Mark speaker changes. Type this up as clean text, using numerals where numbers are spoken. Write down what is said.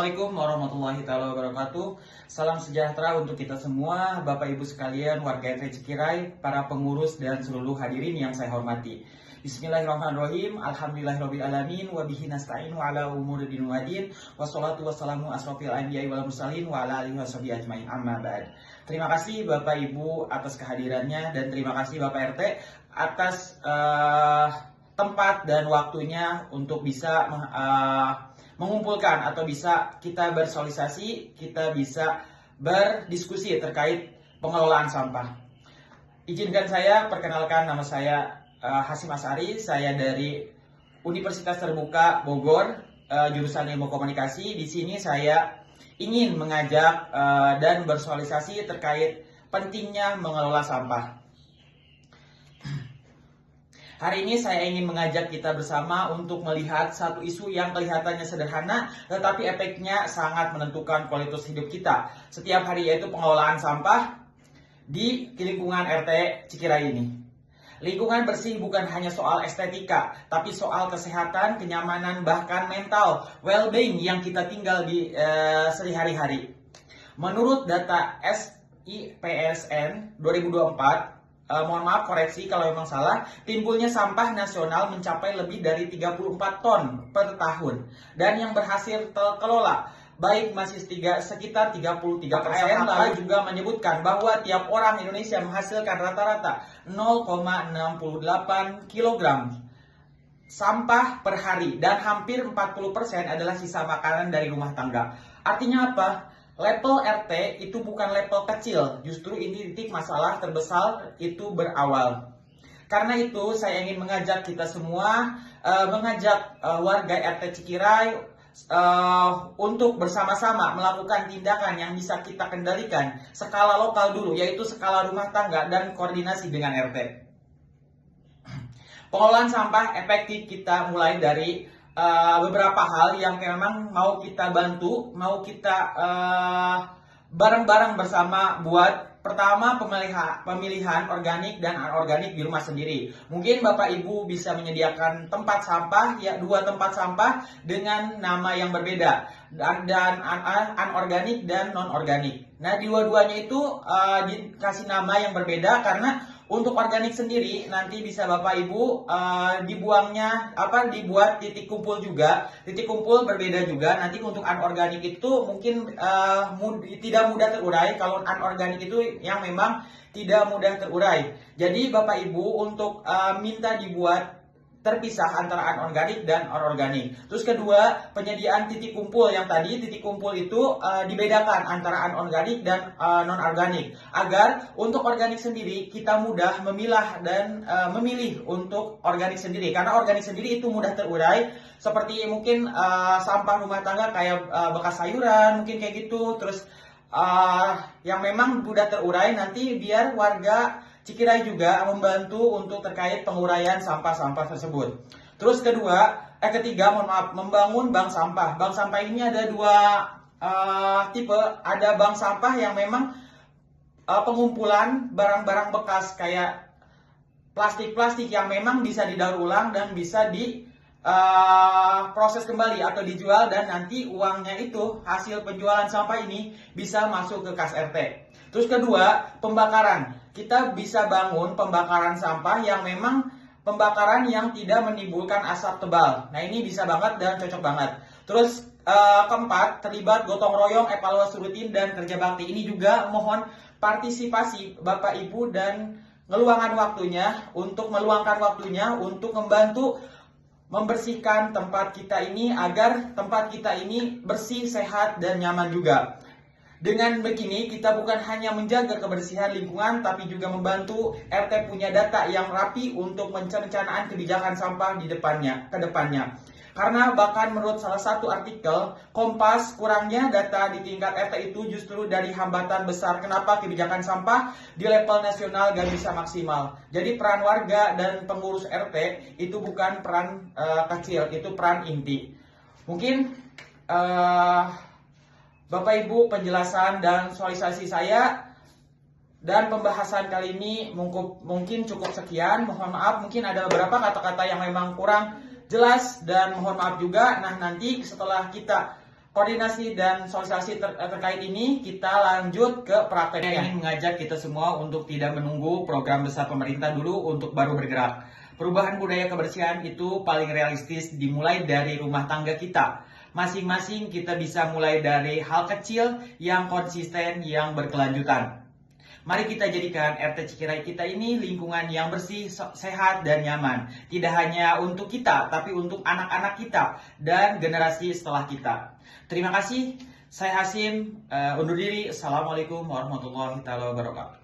Speaker 1: Assalamualaikum warahmatullahi wabarakatuh. Salam sejahtera untuk kita semua, Bapak Ibu sekalian, warga RT Cikirai, para pengurus dan seluruh hadirin yang saya hormati. Bismillahirrahmanirrahim. Alhamdulillahirrahmanirrahim. Wabihi nasta'in wa ala umuri din wa din. Wassalatu wassalamu asrofil anbiya'i wal mursalin wa ala alihi washabihi ajmain. Amma ba'd. Terima kasih Bapak Ibu atas kehadirannya dan terima kasih Bapak RT atas tempat dan waktunya untuk bisa mengumpulkan atau bisa kita bersosialisasi, kita bisa berdiskusi terkait pengelolaan sampah. Izinkan saya perkenalkan, nama saya Hasyim Asyari, saya dari Universitas Terbuka Bogor, jurusan Ilmu Komunikasi. Di sini saya ingin mengajak dan bersosialisasi terkait pentingnya mengelola sampah. Hari ini saya ingin mengajak kita bersama untuk melihat satu isu yang kelihatannya sederhana, tetapi efeknya sangat menentukan kualitas hidup kita setiap hari, yaitu pengelolaan sampah di lingkungan RT Cikirai ini. Lingkungan bersih bukan hanya soal estetika, tapi soal kesehatan, kenyamanan, bahkan mental, well-being yang kita tinggal di sehari-hari. Menurut data SIPSN 2024, mohon maaf koreksi kalau memang salah, timbulnya sampah nasional mencapai lebih dari 34 ton per tahun. Dan yang berhasil terkelola baik masih sekitar 33%. Lalu juga menyebutkan bahwa tiap orang Indonesia menghasilkan rata-rata 0,68 kg sampah per hari. Dan hampir 40% adalah sisa makanan dari rumah tangga. Artinya apa? Level RT itu bukan level kecil, justru ini titik masalah terbesar itu berawal. Karena itu saya ingin mengajak kita semua, mengajak warga RT Cikirai untuk bersama-sama melakukan tindakan yang bisa kita kendalikan skala lokal dulu, yaitu skala rumah tangga dan koordinasi dengan RT. Pengelolaan sampah efektif kita mulai dari beberapa hal yang memang mau kita bantu, mau kita bareng-bareng bersama buat. Pertama, pemilihan organik dan anorganik di rumah sendiri. Mungkin Bapak Ibu bisa menyediakan tempat sampah, ya 2 tempat sampah dengan nama yang berbeda, dan anorganik dan non-organik. Nah, di dua-duanya itu dikasih nama yang berbeda karena untuk organik sendiri nanti bisa Bapak Ibu dibuat titik kumpul juga. Titik kumpul berbeda juga. Nanti untuk anorganik itu mungkin tidak mudah terurai. Kalau anorganik itu yang memang tidak mudah terurai. Jadi Bapak Ibu untuk minta dibuat terpisah antara anorganik dan anorganik. Terus kedua, penyediaan titik kumpul yang tadi, titik kumpul itu dibedakan antara anorganik dan non-organik. Agar untuk organik sendiri kita mudah memilah dan memilih untuk organik sendiri. Karena organik sendiri itu mudah terurai, seperti mungkin sampah rumah tangga kayak bekas sayuran, mungkin kayak gitu. Terus yang memang mudah terurai, nanti biar warga Cikirai juga membantu untuk terkait penguraian sampah-sampah tersebut. Terus ketiga, membangun bank sampah. Bank sampah ini ada 2 tipe. Ada bank sampah yang memang pengumpulan barang-barang bekas kayak plastik-plastik yang memang bisa didaur ulang dan bisa proses kembali atau dijual, dan nanti uangnya itu hasil penjualan sampah ini bisa masuk ke kas RT. Terus kedua, pembakaran. Kita bisa bangun pembakaran sampah yang memang pembakaran yang tidak menimbulkan asap tebal. Nah, ini bisa banget dan cocok banget. Terus keempat, terlibat gotong royong, evaluasi rutin, dan kerja bakti. Ini juga mohon partisipasi Bapak Ibu dan meluangkan waktunya untuk membantu membersihkan tempat kita ini agar tempat kita ini bersih, sehat, dan nyaman juga. Dengan begini kita bukan hanya menjaga kebersihan lingkungan, tapi juga membantu RT punya data yang rapi untuk perencanaan kebijakan sampah ke depannya. Karena bahkan menurut salah satu artikel Kompas, kurangnya data di tingkat RT itu justru dari hambatan besar kenapa kebijakan sampah di level nasional gak bisa maksimal. Jadi peran warga dan pengurus RT itu bukan peran kecil, itu peran inti. Mungkin Bapak Ibu, penjelasan dan sosialisasi saya dan pembahasan kali ini mungkin cukup sekian. Mohon maaf, mungkin ada beberapa kata-kata yang memang kurang jelas dan mohon maaf juga. Nah, nanti setelah kita koordinasi dan sosialisasi terkait ini, kita lanjut ke prakteknya. Saya ingin mengajak kita semua untuk tidak menunggu program besar pemerintah dulu untuk baru bergerak. Perubahan budaya kebersihan itu paling realistis dimulai dari rumah tangga kita. Masing-masing kita bisa mulai dari hal kecil yang konsisten, yang berkelanjutan. Mari kita jadikan RT Cikirai kita ini lingkungan yang bersih, sehat, dan nyaman. Tidak hanya untuk kita, tapi untuk anak-anak kita dan generasi setelah kita. Terima kasih. Saya Hasim, undur diri. Assalamualaikum warahmatullahi wabarakatuh.